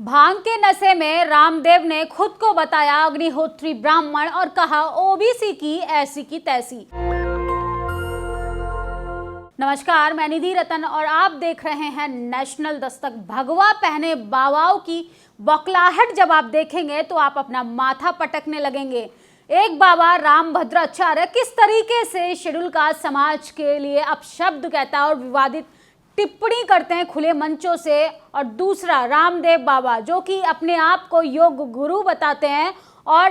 भांग के नशे में रामदेव ने खुद को बताया अग्निहोत्री ब्राह्मण और कहा ओबीसी की ऐसी की तैसी। नमस्कार, मैं निधि रतन और आप देख रहे हैं नेशनल दस्तक। भगवा पहने बाबाओं की बौखलाहट जब आप देखेंगे तो आप अपना माथा पटकने लगेंगे। एक बाबा रामभद्राचार्य किस तरीके से शेड्यूल कास्ट समाज के लिए अपशब्द कहता है और विवादित टिप्पणी करते हैं खुले मंचों से, और दूसरा रामदेव बाबा जो कि अपने आप को योग गुरु बताते हैं और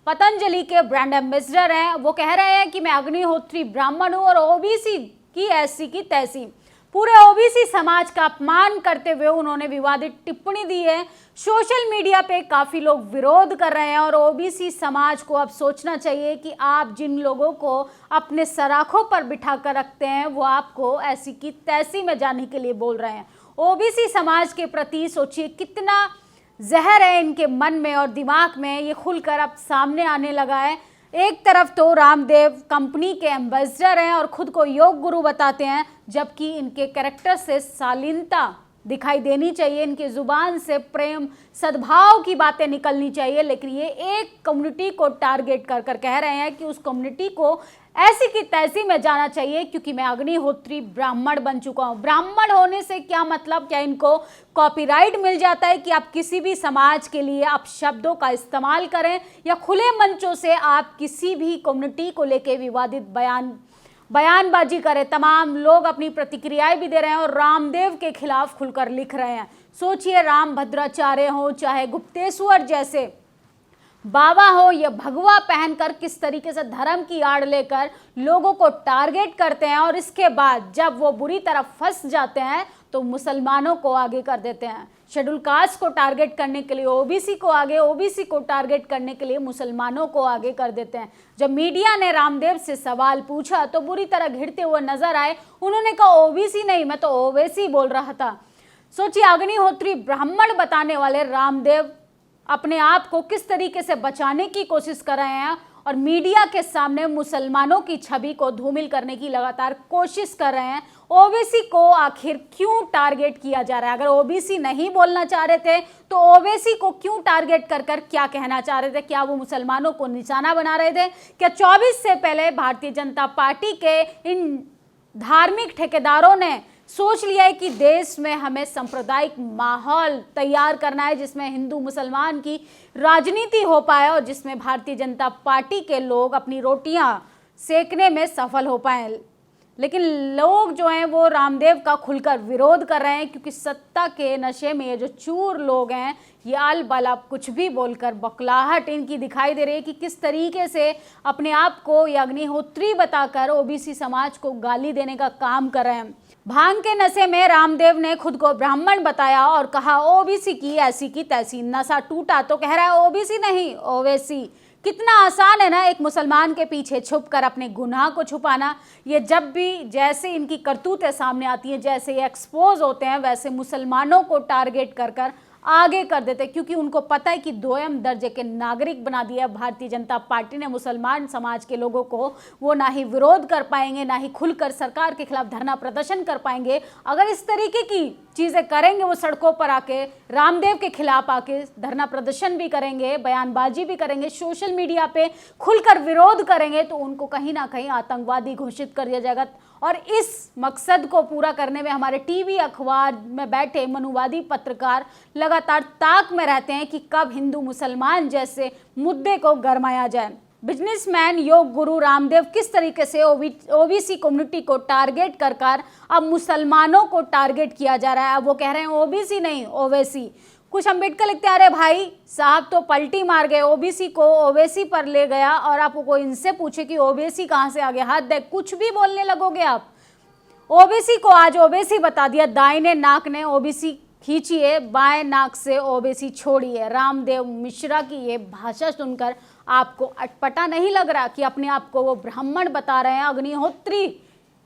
पतंजलि के ब्रांड एम्बेसडर हैं। वो कह रहे हैं कि मैं अग्निहोत्री ब्राह्मण हूं और ओबीसी की ऐसी की तैसी। पूरे ओबीसी समाज का अपमान करते हुए उन्होंने विवादित टिप्पणी दी है। सोशल मीडिया पे काफी लोग विरोध कर रहे हैं और ओबीसी समाज को अब सोचना चाहिए कि आप जिन लोगों को अपने सराखों पर बिठा कर रखते हैं वो आपको ऐसी की तैसी में जाने के लिए बोल रहे हैं। ओबीसी समाज के प्रति सोचिए कितना जहर है इनके मन में और दिमाग में, ये खुलकर अब सामने आने लगा है। एक तरफ तो रामदेव कंपनी के एम्बेसडर हैं और खुद को योग गुरु बताते हैं, जबकि इनके कैरेक्टर से शालीनता दिखाई देनी चाहिए, इनकी जुबान से प्रेम सद्भाव की बातें निकलनी चाहिए। लेकिन ये एक कम्युनिटी को टारगेट कर कर कह रहे हैं कि उस कम्युनिटी को ऐसी की तैसी में जाना चाहिए क्योंकि मैं अग्निहोत्री ब्राह्मण बन चुका हूँ। ब्राह्मण होने से क्या मतलब, क्या इनको कॉपीराइट मिल जाता है कि आप किसी भी समाज के लिए आप शब्दों का इस्तेमाल करें या खुले मंचों से आप किसी भी कम्युनिटी को लेके विवादित बयानबाजी करें। तमाम लोग अपनी प्रतिक्रियाएं भी दे रहे हैं और रामदेव के खिलाफ खुलकर लिख रहे हैं। सोचिए, रामभद्राचार्य हो चाहे गुप्तेश्वर जैसे बाबा हो, ये भगवा पहनकर किस तरीके से धर्म की आड़ लेकर लोगों को टारगेट करते हैं और इसके बाद जब वो बुरी तरह फंस जाते हैं तो मुसलमानों को आगे कर देते हैं। शेड्यूल कास्ट को टारगेट करने के लिए ओबीसी को आगे, ओबीसी को टारगेट करने के लिए मुसलमानों को आगे कर देते हैं। जब मीडिया ने रामदेव से सवाल पूछा तो बुरी तरह घिरते हुए नजर आए। उन्होंने कहा ओबीसी नहीं, मैं तो ओवैसी बोल रहा था। सोचिए, अग्निहोत्री ब्राह्मण बताने वाले रामदेव अपने आप को किस तरीके से बचाने की कोशिश कर रहे हैं और मीडिया के सामने मुसलमानों की छवि को धूमिल करने की लगातार कोशिश कर रहे हैं। ओबीसी को आखिर क्यों टारगेट किया जा रहा है? अगर ओबीसी नहीं बोलना चाह रहे थे तो ओबीसी को क्यों टारगेट कर कर क्या कहना चाह रहे थे? क्या वो मुसलमानों को निशाना बना रहे थे? क्या 24 से पहले भारतीय जनता पार्टी के इन धार्मिक ठेकेदारों ने सोच लिया है कि देश में हमें सांप्रदायिक माहौल तैयार करना है जिसमें हिंदू मुसलमान की राजनीति हो पाए और जिसमें भारतीय जनता पार्टी के लोग अपनी रोटियां सेकने में सफल हो पाए? लेकिन लोग जो हैं वो रामदेव का खुलकर विरोध कर रहे हैं क्योंकि सत्ता के नशे में ये जो चूर लोग हैं ये आल बाला कुछ भी बोलकर बौखलाहट इनकी दिखाई दे रही है कि किस तरीके से अपने आप को ये अग्निहोत्री बताकर ओबीसी समाज को गाली देने का काम कर रहे हैं। भांग के नशे में रामदेव ने खुद को ब्राह्मण बताया और कहा ओबीसी की ऐसी की तैसी। नशा टूटा तो कह रहा है ओबीसी नहीं ओवैसी। कितना आसान है ना एक मुसलमान के पीछे छुपकर अपने गुनाह को छुपाना। ये जब भी जैसे इनकी करतूतें सामने आती हैं, जैसे ये एक्सपोज होते हैं, वैसे मुसलमानों को टारगेट कर कर आगे कर देते, क्योंकि उनको पता है कि दोयम दर्जे के नागरिक बना दिया भारतीय जनता पार्टी ने मुसलमान समाज के लोगों को। वो ना ही विरोध कर पाएंगे, ना ही खुलकर सरकार के खिलाफ धरना प्रदर्शन कर पाएंगे। अगर इस तरीके की चीज़ें करेंगे, वो सड़कों पर आके रामदेव के खिलाफ आके धरना प्रदर्शन भी करेंगे, बयानबाजी भी करेंगे, सोशल मीडिया पे खुलकर विरोध करेंगे, तो उनको कहीं ना कहीं आतंकवादी घोषित कर दिया जाएगा। और इस मकसद को पूरा करने में हमारे टीवी अखबार में बैठे मनुवादी पत्रकार लगातार ताक में रहते हैं कि कब हिंदू मुसलमान जैसे मुद्दे को गरमाया जाए। बिजनेसमैन योग गुरु रामदेव किस तरीके से ओबीसी कम्युनिटी को टारगेट कर कर अब मुसलमानों को टारगेट किया जा रहा है। अब वो कह रहे हैं ओबीसी नहीं ओवैसी। कुछ अम्बेडकर लिखते अरे भाई साहब तो पलटी मार गए, ओबीसी को ओवैसी पर ले गया और आपको कोई इनसे पूछे कि ओबीसी कहाँ से आ गया, हाथ दे कुछ भी बोलने लगोगे आप। ओबीसी को आज ओवैसी बता दिया, दाहिने नाक ने ओबीसी खींचिए, बाएं नाक से ओबीसी छोड़िए। रामदेव मिश्रा की ये भाषा सुनकर आपको अटपटा नहीं लग रहा कि अपने आप को वो ब्राह्मण बता रहे हैं, अग्निहोत्री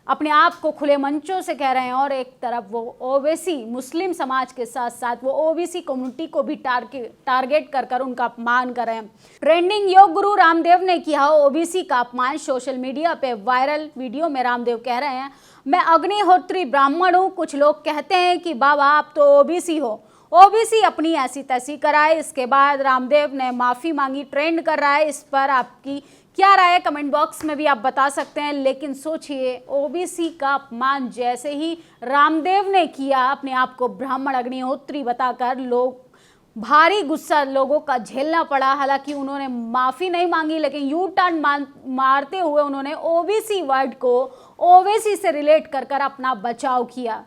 अपने आप को खुले मंचों से कह रहे हैं, और एक तरफ वो ओबीसी मुस्लिम समाज के साथ साथ वो ओबीसी कम्युनिटी को भी टारगेट कर कर उनका अपमान कर रहे हैं। ट्रेंडिंग योग गुरु रामदेव ने किया ओबीसी का अपमान। सोशल मीडिया पे वायरल वीडियो में रामदेव कह रहे हैं मैं अग्निहोत्री ब्राह्मण हूँ। कुछ लोग कहते हैं कि बाबा आप तो ओबीसी हो, ओबीसी अपनी ऐसी तैसी कराए। इसके बाद रामदेव ने माफी मांगी, ट्रेंड कर रहा है। इस पर आपकी क्या राय है कमेंट बॉक्स में भी आप बता सकते हैं। लेकिन सोचिए, ओबीसी का अपमान जैसे ही रामदेव ने किया, अपने आप को ब्राह्मण अग्निहोत्री बताकर, लोग भारी गुस्सा लोगों का झेलना पड़ा। हालांकि उन्होंने माफी नहीं मांगी, लेकिन यू टर्न मारते हुए उन्होंने ओबीसी वर्ड को ओवैसी से रिलेट कर कर अपना बचाव किया।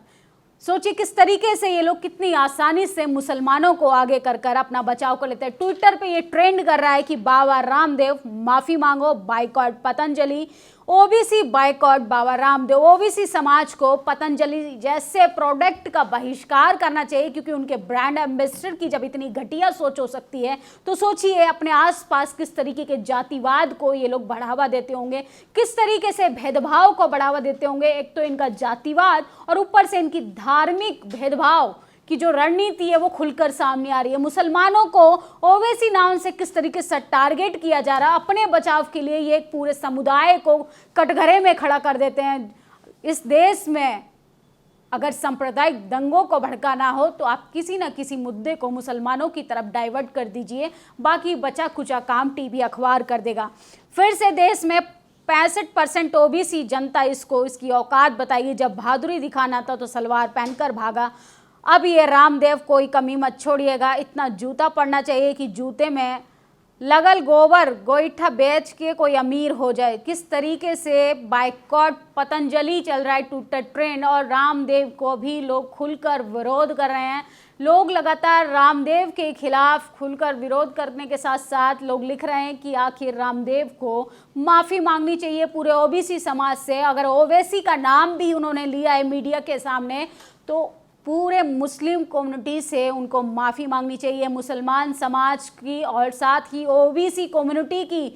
सोचिए किस तरीके से ये लोग कितनी आसानी से मुसलमानों को आगे कर कर अपना बचाव कर लेते हैं। ट्विटर पे ये ट्रेंड कर रहा है कि बाबा रामदेव माफी मांगो, boycott Patanjali, OBC boycott Baba Ramdev. OBC समाज को पतंजलि जैसे प्रोडक्ट का बहिष्कार करना चाहिए, क्योंकि उनके ब्रांड एम्बेसडर की जब इतनी घटिया सोच हो सकती है, तो सोचिए अपने आसपास किस तरीके के जातिवाद को ये लोग बढ़ावा देते होंगे, किस तरीके से भेदभाव को बढ़ावा देते होंगे। एक तो इनका जातिवाद और ऊपर से इनकी धार्मिक भेदभाव कि जो रणनीति है वो खुलकर सामने आ रही है। मुसलमानों को ओवैसी नाम से किस तरीके से टारगेट किया जा रहा है, अपने बचाव के लिए ये एक पूरे समुदाय को कटघरे में खड़ा कर देते हैं। इस देश में अगर सांप्रदायिक दंगों को भड़काना हो तो आप किसी न किसी मुद्दे को मुसलमानों की तरफ डाइवर्ट कर दीजिए, बाकी बचा कुचा काम टीवी अखबार कर देगा। फिर से देश में 65% ओबीसी जनता इसकी औकात बताइए। जब बहादुरी दिखाना था तो सलवार पहनकर भागा। अब ये रामदेव कोई कमी मत छोड़िएगा, इतना जूता पड़ना चाहिए कि जूते में लगल गोबर गोईठा बेच के कोई अमीर हो जाए। किस तरीके से बाइकॉट पतंजलि चल रहा है ट्विटर ट्रेंड, और रामदेव को भी लोग खुलकर विरोध कर रहे हैं। लोग लगातार रामदेव के खिलाफ खुलकर विरोध करने के साथ साथ लोग लिख रहे हैं कि आखिर रामदेव को माफ़ी मांगनी चाहिए पूरे ओबीसी समाज से। अगर ओवैसी का नाम भी उन्होंने लिया है मीडिया के सामने, तो पूरे मुस्लिम कम्युनिटी से उनको माफ़ी मांगनी चाहिए, मुसलमान समाज की, और साथ ही ओबीसी कम्युनिटी की।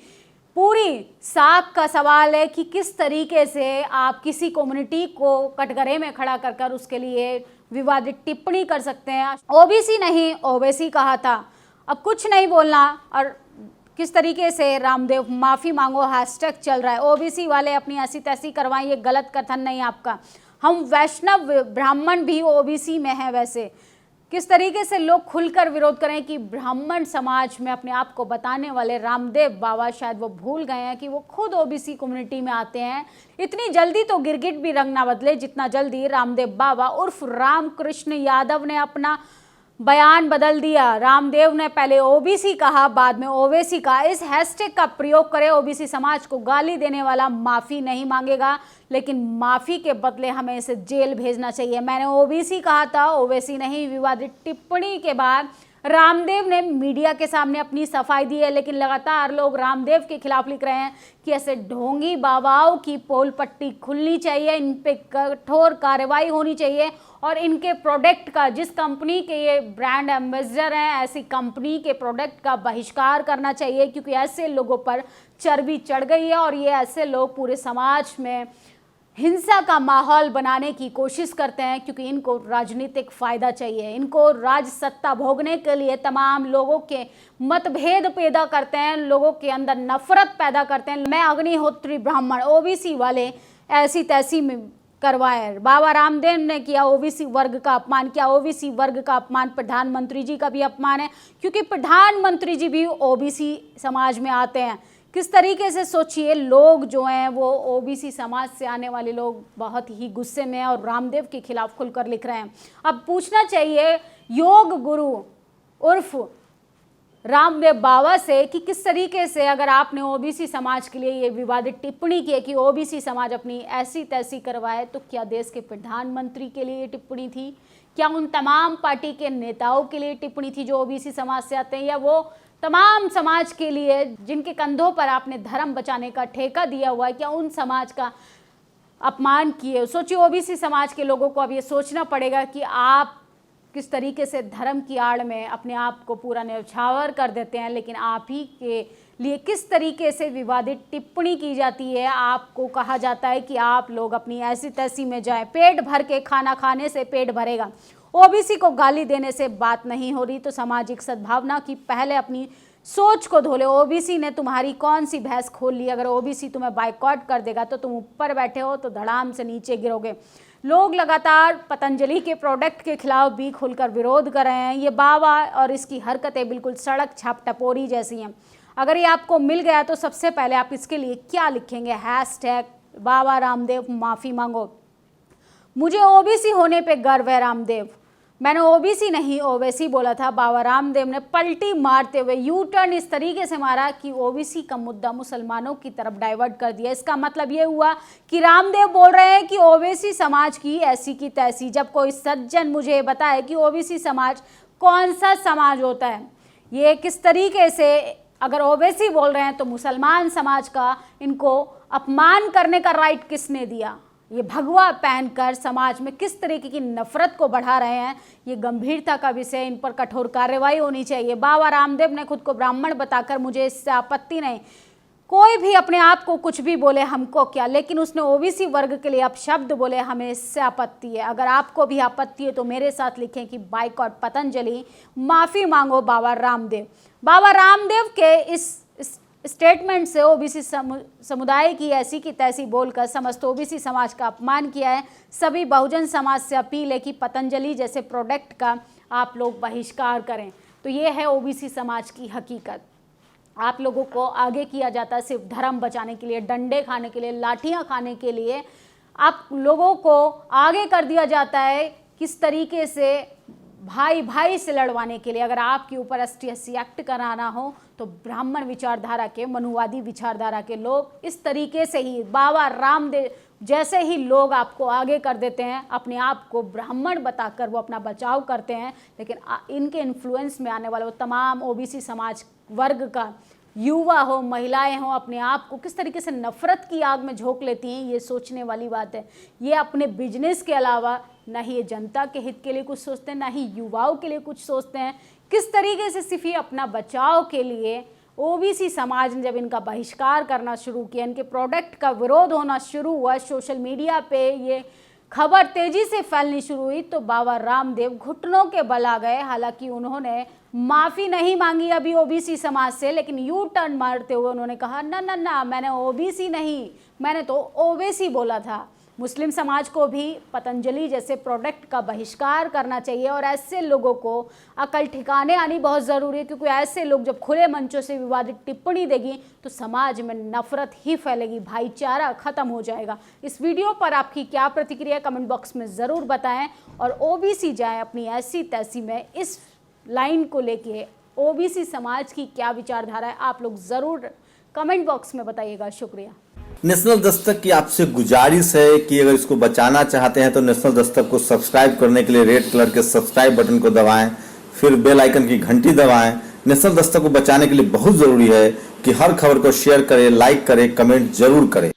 पूरी साख का सवाल है कि किस तरीके से आप किसी कम्युनिटी को कटघरे में खड़ा कर कर उसके लिए विवादित टिप्पणी कर सकते हैं। ओबीसी नहीं ओवैसी कहा था, अब कुछ नहीं बोलना। और किस तरीके से रामदेव माफ़ी मांगो हैशटैग चल रहा है। ओबीसी वाले अपनी ऐसी तैसी करवाएं, ये गलत कथन नहीं आपका। हम वैष्णव ब्राह्मण भी ओबीसी में हैं। वैसे किस तरीके से लोग खुलकर विरोध करें कि ब्राह्मण समाज में अपने आप को बताने वाले रामदेव बाबा शायद वो भूल गए हैं कि वो खुद ओबीसी कम्युनिटी में आते हैं। इतनी जल्दी तो गिरगिट भी रंग ना बदले जितना जल्दी रामदेव बाबा उर्फ रामकृष्ण यादव ने अपना बयान बदल दिया। रामदेव ने पहले ओबीसी कहा, बाद में ओवैसी कहा। इस हैशटैग का प्रयोग करें। ओबीसी समाज को गाली देने वाला माफ़ी नहीं मांगेगा, लेकिन माफ़ी के बदले हमें इसे जेल भेजना चाहिए। मैंने ओबीसी कहा था, ओवैसी नहीं। विवादित टिप्पणी के बाद रामदेव ने मीडिया के सामने अपनी सफाई दी है, लेकिन लगातार लोग रामदेव के खिलाफ लिख रहे हैं कि ऐसे ढोंगी बाबाओं की पोल पट्टी खुलनी चाहिए, इन पे कठोर कार्रवाई होनी चाहिए, और इनके प्रोडक्ट का, जिस कंपनी के ये ब्रांड एम्बेसडर हैं, ऐसी कंपनी के प्रोडक्ट का बहिष्कार करना चाहिए, क्योंकि ऐसे लोगों पर चर्बी चढ़ गई है और ये ऐसे लोग पूरे समाज में हिंसा का माहौल बनाने की कोशिश करते हैं, क्योंकि इनको राजनीतिक फ़ायदा चाहिए। इनको राज सत्ता भोगने के लिए तमाम लोगों के मतभेद पैदा करते हैं, लोगों के अंदर नफरत पैदा करते हैं। मैं अग्निहोत्री ब्राह्मण, ओबीसी वाले ऐसी तैसी में करवाए। बाबा रामदेव ने किया ओबीसी वर्ग का अपमान, किया ओबीसी वर्ग का अपमान प्रधानमंत्री जी का भी अपमान है, क्योंकि प्रधानमंत्री जी भी ओबीसी समाज में आते हैं। किस तरीके से सोचिए, लोग जो हैं वो ओबीसी समाज से आने वाले लोग बहुत ही गुस्से में हैं और रामदेव के खिलाफ खुलकर लिख रहे हैं। अब पूछना चाहिए योग गुरु उर्फ रामदेव बाबा से कि किस तरीके से, अगर आपने ओबीसी समाज के लिए ये विवादित टिप्पणी की है कि ओबीसी समाज अपनी ऐसी तैसी करवाए, तो क्या देश के प्रधानमंत्री के लिए ये टिप्पणी थी? क्या उन तमाम पार्टी के नेताओं के लिए टिप्पणी थी जो ओबीसी समाज से आते हैं, या वो तमाम समाज के लिए जिनके कंधों पर आपने धर्म बचाने का ठेका दिया हुआ है, क्या उन समाज का अपमान किए? सोचिए, ओबीसी समाज के लोगों को अब ये सोचना पड़ेगा कि आप किस तरीके से धर्म की आड़ में अपने आप को पूरा न्यौछावर कर देते हैं, लेकिन आप ही के लिए किस तरीके से विवादित टिप्पणी की जाती है। आपको कहा जाता है कि आप लोग अपनी ऐसी तैसी में जाएं, पेट भर के खाना खाने से पेट भरेगा। ओबीसी को गाली देने से बात नहीं हो रही, तो सामाजिक सद्भावना की पहले अपनी सोच को धो ले। ओबीसी ने तुम्हारी कौन सी भैंस खोल ली? अगर ओबीसी तुम्हें बाइकआउट कर देगा तो तुम ऊपर बैठे हो तो धड़ाम से नीचे गिरोगे। लोग लगातार पतंजलि के प्रोडक्ट के खिलाफ भी खुलकर विरोध कर रहे हैं। ये बाबा और इसकी हरकतें बिल्कुल सड़क छाप टपोरी जैसी हैं। अगर ये आपको मिल गया तो सबसे पहले आप इसके लिए क्या लिखेंगे? हैशटैग बाबा रामदेव माफ़ी मांगो। मुझे ओबीसी होने पे गर्व है रामदेव। मैंने ओबीसी नहीं ओवैसी बोला था। बाबा रामदेव ने पलटी मारते हुए यू टर्न इस तरीके से मारा कि ओबीसी का मुद्दा मुसलमानों की तरफ डाइवर्ट कर दिया। इसका मतलब ये हुआ कि रामदेव बोल रहे हैं कि ओबीसी समाज की ऐसी की तैसी। जब कोई सज्जन मुझे बताए कि ओबीसी समाज कौन सा समाज होता है, ये किस तरीके से अगर ओबीसी बोल रहे हैं तो मुसलमान समाज का इनको अपमान करने का राइट किसने दिया? ये भगवा पहनकर समाज में किस तरीके की नफरत को बढ़ा रहे हैं, ये गंभीरता का विषय। इन पर कठोर कार्रवाई होनी चाहिए। बाबा रामदेव ने खुद को ब्राह्मण बताकर मुझे इससे आपत्ति नहीं। कोई भी अपने आप को कुछ भी बोले, हमको क्या, लेकिन उसने ओबीसी वर्ग के लिए अपशब्द बोले, हमें इससे आपत्ति है। अगर आपको भी आपत्ति है तो मेरे साथ लिखें कि बाइकआउट पतंजलि, माफ़ी मांगो बाबा रामदेव। बाबा रामदेव के इस स्टेटमेंट से ओबीसी समुदाय की ऐसी की तैसी बोलकर समस्त ओबीसी समाज का अपमान किया है। सभी बहुजन समाज से अपील है कि पतंजलि जैसे प्रोडक्ट का आप लोग बहिष्कार करें। तो ये है ओबीसी समाज की हकीकत। आप लोगों को आगे किया जाता है सिर्फ धर्म बचाने के लिए, डंडे खाने के लिए, लाठियां खाने के लिए। आप लोगों को आगे कर दिया जाता है किस तरीके से भाई भाई से लड़वाने के लिए। अगर आपके ऊपर ST/SC एक्ट कराना हो तो ब्राह्मण विचारधारा के, मनुवादी विचारधारा के लोग इस तरीके से ही, बाबा रामदेव जैसे ही लोग आपको आगे कर देते हैं, अपने आप को ब्राह्मण बताकर वो अपना बचाव करते हैं। लेकिन इनके इन्फ्लुएंस में आने वाले वो तमाम ओबीसी समाज वर्ग का युवा हो, महिलाएं हो, अपने आप को किस तरीके से नफरत की आग में झोंक लेती हैं, ये सोचने वाली बात है। ये अपने बिजनेस के अलावा ना ही ये जनता के हित के लिए कुछ सोचते हैं, ना ही युवाओं के लिए कुछ सोचते हैं। किस तरीके से सिर्फ ये अपना बचाव के लिए ओबीसी समाज ने जब इनका बहिष्कार करना शुरू किया, इनके प्रोडक्ट का विरोध होना शुरू हुआ, सोशल मीडिया पे ये खबर तेजी से फैलनी शुरू हुई, तो बाबा रामदेव घुटनों के बल आ गए। हालांकि उन्होंने माफ़ी नहीं मांगी अभी ओबीसी समाज से, लेकिन यू टर्न मारते हुए उन्होंने कहा ना ना ना, मैंने ओबीसी नहीं, मैंने तो ओवैसी बोला था। मुस्लिम समाज को भी पतंजलि जैसे प्रोडक्ट का बहिष्कार करना चाहिए और ऐसे लोगों को अकल ठिकाने आनी बहुत ज़रूरी है, क्योंकि ऐसे लोग जब खुले मंचों से विवादित टिप्पणी देगी तो समाज में नफरत ही फैलेगी, भाईचारा ख़त्म हो जाएगा। इस वीडियो पर आपकी क्या प्रतिक्रिया कमेंट बॉक्स में ज़रूर बताएं और ओबीसी जाए अपनी ऐसी तैसी में इस लाइन को लेके ओबीसी समाज की क्या विचारधारा है, आप लोग ज़रूर कमेंट बॉक्स में बताइएगा। शुक्रिया। नेशनल दस्तक की आपसे गुजारिश है कि अगर इसको बचाना चाहते हैं तो नेशनल दस्तक को सब्सक्राइब करने के लिए रेड कलर के सब्सक्राइब बटन को दबाएं, फिर बेल आइकन की घंटी दबाएं। नेशनल दस्तक को बचाने के लिए बहुत जरूरी है कि हर खबर को शेयर करें, लाइक करें, कमेंट जरूर करें।